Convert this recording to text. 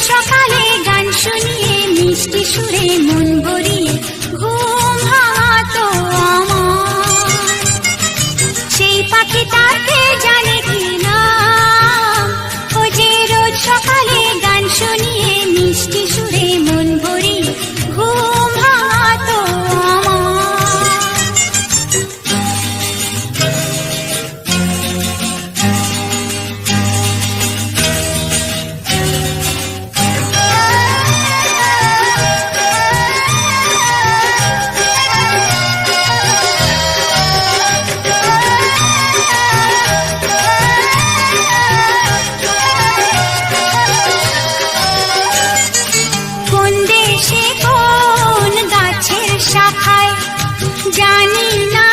সকালে গান শুনিয়ে মিষ্টি সুরে মন ভরিয়ে ঘুম ভাঙাতো আমার। সেই পাখি তাকে জানে কি না, ও যে রোজ সকালে গান শুনিয়ে মিষ্টি সুরে মন ভরিয়ে ঘুম ভাঙাতো আমার। জানি না